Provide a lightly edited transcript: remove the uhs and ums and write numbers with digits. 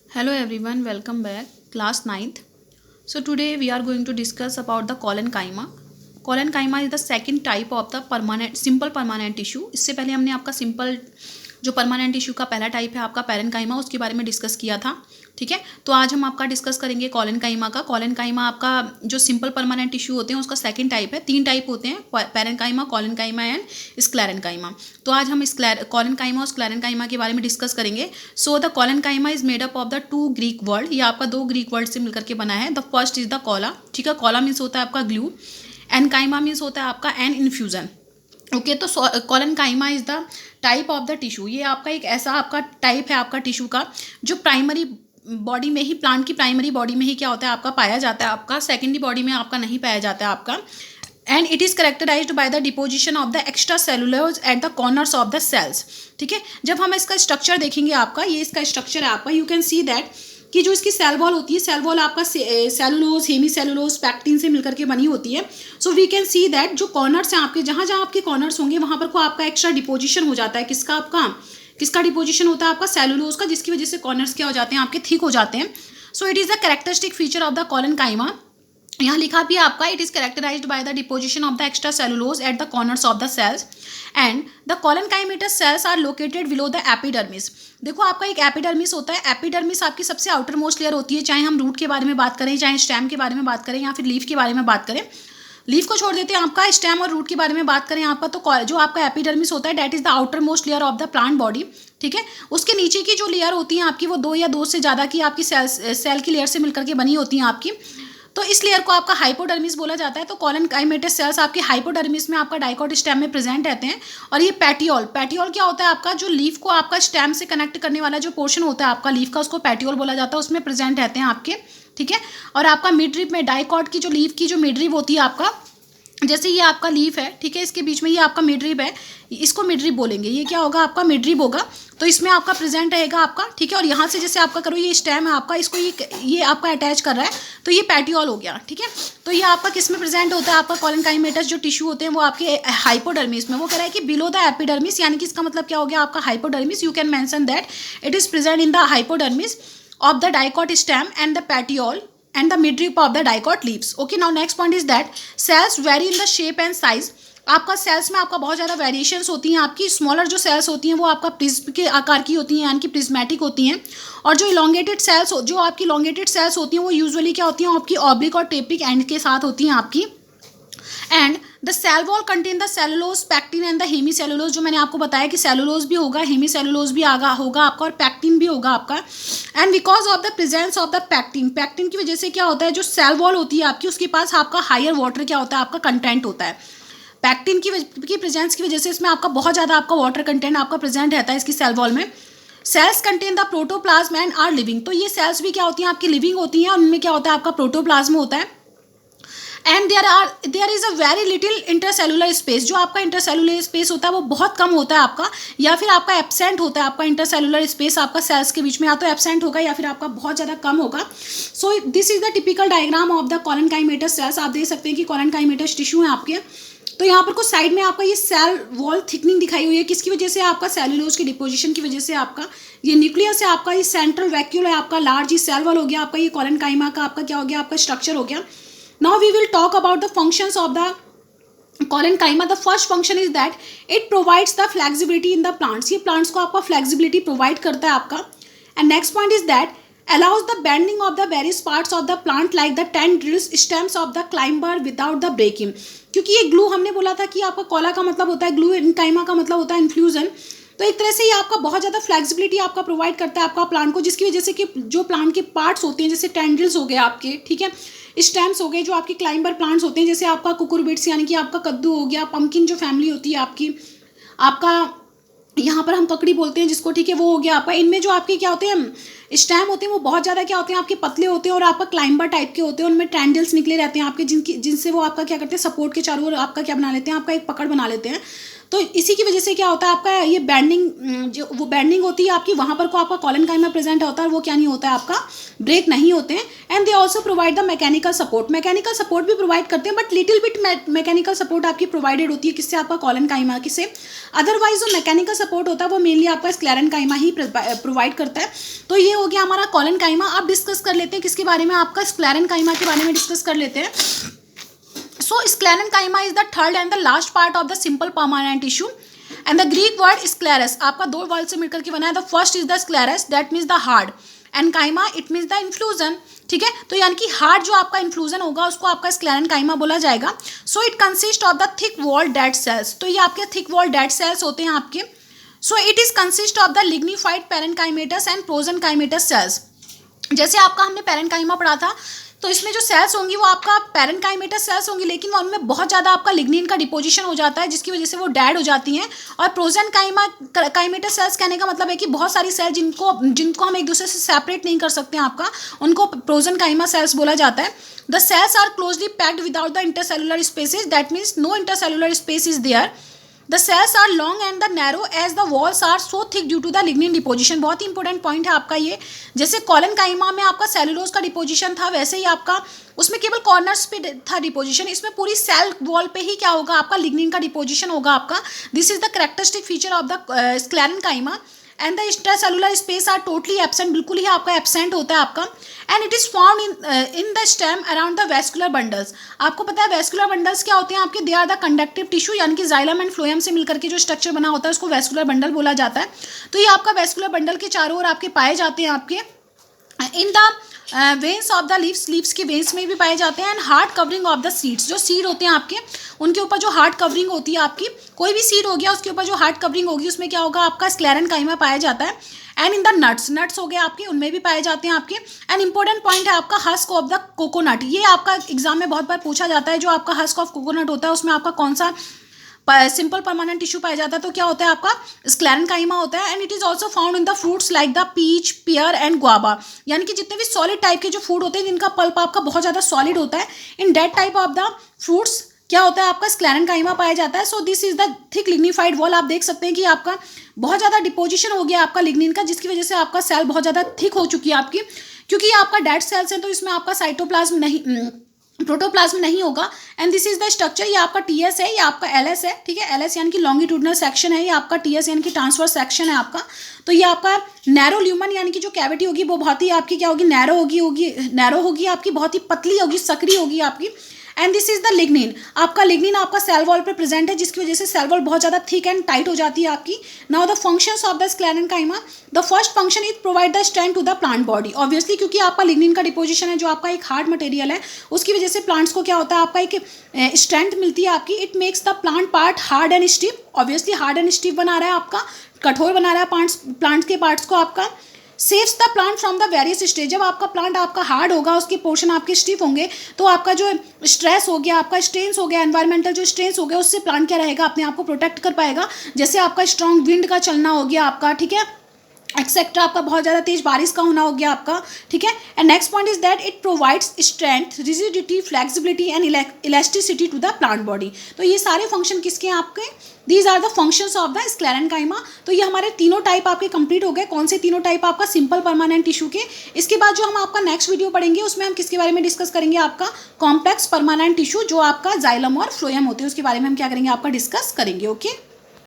Hello everyone, welcome back. Class ninth. So today we are going to discuss about the collenchyma. Collenchyma is the second type of the permanent simple permanent tissue. इससे पहले हमने आपका simple जो permanent tissue का पहला type है आपका parenchyma, उसके बारे में डिस्कस किया था. ठीक है, तो आज हम आपका डिस्कस करेंगे कॉलेनकाइमा का. कॉलेनकाइमा आपका जो सिंपल परमानेंट टिश्यू होते हैं उसका सेकंड टाइप है. तीन टाइप होते हैं, पैरेन्काइमा, कॉलेनकाइमा एंड स्क्लेरेन्काइमा. तो आज हम कॉलेनकाइमा और स्क्लेरेन्काइमा के बारे में डिस्कस करेंगे. So the collenchyma is made up of the two Greek word. ये आपका दो ग्रीक वर्ड से मिलकर के बना है. The first is the cola. ठीक है, कॉला मीन्स होता है आपका ग्लू, एंड काइमा मीन्स होता है आपका एन इन्फ्यूजन. ओके, तो collenchyma is the type of the tissue. ये आपका एक ऐसा आपका टाइप है आपका टिश्यू का जो प्राइमरी बॉडी में ही, प्लांट की प्राइमरी बॉडी में ही क्या होता है आपका पाया जाता है, आपका सेकेंडरी बॉडी में आपका नहीं पाया जाता है आपका. And it is characterized by the deposition of the extra cellulose at the corners of the cells. ठीक है, जब हम इसका स्ट्रक्चर देखेंगे आपका, ये इसका स्ट्रक्चर है आपका, यू कैन सी दैट कि जो इसकी सेल वॉल होती है, सेल वॉल आपका सेलुलोज, हेमी सेलुलोज, पैक्टिन से मिलकर के बनी होती है. So we can see that जो कॉर्नर्स हैं आपके, जहाँ जहाँ आपके कॉर्नर्स होंगे वहाँ पर को आपका एक्स्ट्रा डिपोजिशन हो जाता है. किसका डिपोजिशन होता है आपका सेलुलोज का, जिसकी वजह से कॉर्नर्स क्या हो जाते हैं आपके थिक हो जाते हैं. So it is the characteristic feature of the collenchyma. यहाँ लिखा भी है आपका, it is characterized by the deposition of the extra cellulose at the corners of the cells, and the collenchymatous cells are located below the epidermis. देखो आपका एक epidermis होता है. एपिडर्मिस आपकी सबसे आउटर मोस्ट लेयर होती है, चाहे हम रूट के बारे में बात करें, चाहे स्टेम के बारे में बात करें, या फिर लीफ के बारे में बात करें. लीफ को छोड़ देते हैं आपका, स्टेम और रूट के बारे में बात करें आपका, तो जो आपका एपिडर्मिस होता है that is the outer most layer of the plant body. ठीक है, उसके नीचे की जो लेयर होती है आपकी, वो दो या दो से ज़्यादा की आपकी सेल की लेयर से मिलकर के बनी होती हैं आपकी. तो इस लेयर को आपका हाइपोडर्मिस बोला जाता है. तो कॉलेनकाइमेटस सेल्स आपके हाइपोडर्मिस में आपका डाइकोट स्टेम में प्रेजेंट रहते हैं. और ये पैटियोल क्या होता है आपका, जो लीफ को आपका स्टेम से कनेक्ट करने वाला जो पोर्शन होता है आपका लीफ का, उसको पैटियोल बोला जाता है, उसमें प्रेजेंट रहते हैं आपके. ठीक है, और आपका मिडरिप में डाइकोट की जो लीफ की जो मिडरिप होती है आपका, जैसे ये आपका लीफ है, ठीक है, इसके बीच में ये आपका मिडरिप है, इसको मिडरिप बोलेंगे. ये क्या होगा आपका मिडरिप होगा, तो इसमें आपका प्रेजेंट रहेगा आपका. ठीक है, और यहाँ से जैसे आपका करो, ये स्टेम है आपका, इसको ये आपका अटैच कर रहा है, तो ये पैटियोल हो गया. ठीक है, तो ये आपका किस में प्रेजेंट होता है आपका कॉलेनकाइमेटस जो टिश्यू होते हैं वो आपके हाइपोडर्मिस में. वो कह रहा है कि बिलो द एपिडर्मिस, यानी कि इसका मतलब क्या हो गया आपका hypodermis. You can mention that it is present in the hypodermis of the dicot stem and the petiole and the midrib of the dicot leaves. Okay, now next point is that cells vary in the shape and size. आपका sales में आपका बहुत ज़्यादा variations होती हैं. आपकी smaller जो sales होती हैं वो आपका प्रिज्म के आकार की होती हैं, यानी कि प्रिज्मेटिक होती हैं. और जो इलोंगेटेड सेल्स जो आपकी इलोंगेटेड सेल्स होती हैं वो यूजुअली क्या होती हैं आपकी ऑब्लिक और टेपिक एंड के साथ होती हैं आपकी. And the cell wall contain the cellulose, pectin and the hemi cellulose. जो मैंने आपको बताया कि सेलुलोज भी होगा, हेमी सेलुलोज भी होगा आपका, और पैक्टिन भी होगा आपका. And because of the presence of the pectin की वजह से क्या होता है, जो सेल वॉल होती है आपकी, उसके पास आपका हायर वाटर क्या होता है आपका कंटेंट होता है. पैक्टिन की प्रेजेंस की वजह से इसमें आपका बहुत ज़्यादा आपका वाटर कंटेंट आपका प्रेजेंट रहता है इसकी सेल वॉल में. Cells contain the protoplasm and are living. तो ये सेल्स भी क्या होती हैं आपकी लिविंग होती हैं, और उनमें क्या होता है आपका प्रोटोप्लाज्म होता है. And there is a very little intercellular space. जो आपका इंटरसेलुलर स्पेस होता है वो बहुत कम होता है आपका, या फिर आपका एब्सेंट होता है आपका इंटरसेलुलर स्पेस आपका सेल्स के बीच में, या तो एब्सेंट होगा या फिर आपका बहुत ज़्यादा कम होगा. So this is the typical diagram of the collenchymatous cells. आप देख सकते हैं कि कॉलेनकाइमेटस टिश्यू है आपके. तो यहाँ पर कुछ साइड में आपका ये सेल वॉल थिकनिंग दिखाई हुई है, किसकी वजह से आपका सेलुलोज की डिपोजिशन की वजह से. आपका ये न्यूक्लियस है आपका, ये सेंट्रल वैक्यूल है आपका, लार्ज ये सेल वॉल हो गया आपका, ये कॉलेनकाइमा का आपका क्या हो गया आपका स्ट्रक्चर हो गया. Now we will talk about the functions of the collenchyma. The first function is that it provides the flexibility in the plants. ये प्लांट्स को आपका फ्लेक्सिबिलिटी प्रोवाइड करता है आपका. And next point is that allows the bending of the various parts of the plant like the tendrils, stems of the climber without the breaking. क्योंकि ये glue हमने बोला था कि आपका कॉला का मतलब होता है ग्लू, इनकाइमा का मतलब होता है इन्फ्यूजन. तो एक तरह से ये आपका बहुत ज़्यादा फ्लेक्सिबिलिटी आपका प्रोवाइड करता है आपका प्लांट को, जिसकी वजह से कि जो प्लांट के पार्ट्स होते हैं, जैसे टेंड्रिल्स हो गए आपके, ठीक है, स्टेम्स हो गए, जो आपके क्लाइंबर प्लांट्स होते हैं, जैसे आपका कुकुरबिट्स यानी कि आपका कद्दू हो गया, पम्पकिन जो फैमिली होती है आपकी, आपका यहाँ पर हम ककड़ी बोलते हैं जिसको, ठीक है, वो हो गया आपका. इनमें जो आपके क्या होते हैं स्टेम होते हैं वो बहुत ज़्यादा क्या होते हैं आपके पतले होते हैं और आपका क्लाइंबर टाइप के होते हैं. उनमें टेंडल्स निकले रहते हैं आपके, जिनसे वो आपका क्या करते हैं सपोर्ट के चारों ओर आपका क्या बना लेते हैं, आपका एक पकड़ बना लेते हैं. तो इसी की वजह से क्या होता है आपका ये बैंडिंग, जो वो बैंडिंग होती है आपकी, वहाँ पर को आपका कॉलेनकाइमा प्रेजेंट होता है, वो क्या नहीं होता है आपका ब्रेक नहीं होते हैं। And they also provide the mechanical support, mechanical support भी प्रोवाइड करते हैं, but little bit mechanical support आपकी प्रोवाइडेड होती है, किससे? आपका कॉलेनकाइमा से। अदरवाइज जो मैकेनिकल सपोर्ट होता है वो मेनली आपका स्क्लेरेनकाइमा ही प्रोवाइड करता है। तो ये हो गया हमारा कॉलेनकाइमा। अब डिस्कस कर लेते हैं किसके बारे में? आपका स्क्लेरेनकाइमा के बारे में डिस्कस कर लेते हैं। So sclerenchyma is the third and the last part of the simple permanent tissue, and the Greek word sclerus आपका दो वर्ड से मिलकर के बना है। The first is the sclerus, that means the hard, and chyma it means the infusion। ठीक है, तो यानी कि हार्ड जो आपका इन्फ्लूजन होगा उसको आपका स्क्लेरेनकाइमा बोला जाएगा। So it consist of the thick wall dead cells, तो ये आपके थिक वॉल डेड सेल्स होते हैं आपके। So it is consist of the lignified parenchymatous and prosenchymatous cells. जैसे आपका हमने पैरेन्काइमा पढ़ा था, तो इसमें जो सेल्स होंगी वो आपका पैरेन्काइमेटस सेल्स होंगी, लेकिन उनमें बहुत ज़्यादा आपका लिग्निन का डिपोजिशन हो जाता है, जिसकी वजह से वो डेड हो जाती हैं। और प्रोजेन्काइमेटस सेल्स कहने का मतलब है कि बहुत सारी सेल जिनको हम एक दूसरे से सेपरेट नहीं कर सकते हैं आपका, उनको प्रोजेन्काइमा सेल्स बोला जाता है। The cells are closely packed without the intercellular spaces, that means no intercellular space is there. The cells are long and the narrow as the walls are so thick due to the lignin deposition. बहुत ही important point है आपका ये। जैसे collenchyma में आपका cellulose का deposition था, वैसे ही आपका उसमें केवल कॉर्नर्स पे था डिपोजिशन, इसमें पूरी सेल वॉल पे ही क्या होगा? आपका लिग्निन का डिपोजिशन होगा आपका। This is the characteristic feature of the sclerenchyma. And the intercellular space are totally absent, बिल्कुल ही आपका एब्सेंट होता है आपका। And it is found in the stem around the vascular bundles. आपको पता है वेस्कुलर बंडल्स क्या होते हैं आपके? They are the conductive tissue, यानी कि जाइलम एंड फ्लोएम से मिलकर के जो स्ट्रक्चर बना होता है उसको वेस्कुलर बंडल बोला जाता है। तो ये आपका वेस्कुलर बंडल के चारों ओर आपके पाए जाते हैं आपके। In the veins of the leaves के वेन्स में भी पाए जाते हैं। And hard covering of the seeds, जो सीड होते हैं आपके उनके ऊपर जो हार्ड कवरिंग होती है आपकी, कोई भी सीड हो गया उसके ऊपर जो हार्ड कवरिंग होगी उसमें क्या होगा? आपका स्क्लेरेनकाइमा पाया जाता है। एंड इन द नट्स हो गए आपके, उनमें भी पाए जाते हैं आपके। एंड इंपॉर्टेंट पॉइंट है आपका हस्क ऑफ द कोकोनट। ये आपका एग्जाम में बहुत बार पूछा जाता है, जो आपका हस्क ऑफ कोकोनट होता है उसमें आपका कौन सा सिंपल परमानेंट टिश्यू पाया जाता है? तो क्या होता है आपका? स्क्लेरेनकाइमा होता है। And it is also found in the fruits like the peach, pear and guava, यानी कि जितने भी सॉलिड टाइप के जो फूड होते हैं जिनका पल्प आपका बहुत ज़्यादा सॉलिड होता है, in date type of the fruits क्या होता है? आपका स्क्लेरेनकाइमा पाया जाता है। So this is the thick lignified wall. आप देख सकते हैं कि आपका बहुत ज़्यादा डिपोजिशन हो गया आपका लिग्निन का, जिसकी वजह से आपका सेल बहुत ज़्यादा थिक हो चुकी है आपकी। क्योंकि ये आपका डेड सेल्स है तो इसमें आपका साइटोप्लाज्म नहीं, प्रोटोप्लाज्म नहीं होगा। And this is the structure. ये आपका टीएस है, ये आपका एलएस है। ठीक है, एलएस यानी कि लॉन्गिट्यूडनल सेक्शन है, ये आपका टीएस यानी कि ट्रांसवर्स सेक्शन है आपका। तो ये आपका नैरो ल्यूमन यानी कि जो कैविटी होगी वो बहुत ही आपकी क्या होगी? नैरो होगी आपकी, बहुत ही पतली होगी, सकरी होगी आपकी। And this is the lignin. आपका लिग्निन आपका सेल वॉल पे प्रेजेंट है, जिसकी वजह से सेल वॉल बहुत ज़्यादा थिक एंड टाइट हो जाती है आपकी। Now the functions of the sclerenchyma, the first function is provide the strength to the plant body. Obviously क्योंकि आपका लिग्निन का डिपोजिशन है, जो आपका एक हार्ड मटेरियल है, उसकी वजह से प्लांट्स को क्या होता है? आपका एक स्ट्रेंथ मिलती है आपकी। It makes the plant part hard and stiff. Obviously hard and stiff बना रहा है आपका, कठोर बना रहा है प्लांट्स के पार्ट्स को आपका। Saves the plant from the various stage. जब आपका प्लांट आपका हार्ड होगा, उसके पोर्शन आपके स्टिफ होंगे, तो आपका जो स्ट्रेस हो गया, आपका स्ट्रेंस हो गया, एनवायरमेंटल जो स्ट्रेंस हो गया, उससे प्लांट क्या रहेगा? अपने आप को प्रोटेक्ट कर पाएगा। जैसे आपका स्ट्रॉन्ग विंड का चलना हो गया आपका, ठीक है, एक्सेट्रा, आपका बहुत ज़्यादा तेज बारिश का होना हो गया आपका। ठीक है, and next point is that it provides strength, rigidity, flexibility and elasticity to the plant body. तो ये सारे फंक्शन किसके हैं आपके? These are the functions of the sclerenchyma. तो ये हमारे तीनों टाइप आपके कंप्लीट हो गए। कौन से तीनों टाइप? आपका सिंपल परमानेंट टिश्यू के। इसके बाद जो हम आपका नेक्स्ट वीडियो पढ़ेंगे उसमें हम किसके बारे में डिस्कस करेंगे? आपका कॉम्प्लेक्स परमानेंट टिश्यू, जो आपका जाइलम और फ्लोएम होते हैं, उसके बारे में हम क्या करेंगे? आपका डिस्कस करेंगे। ओके।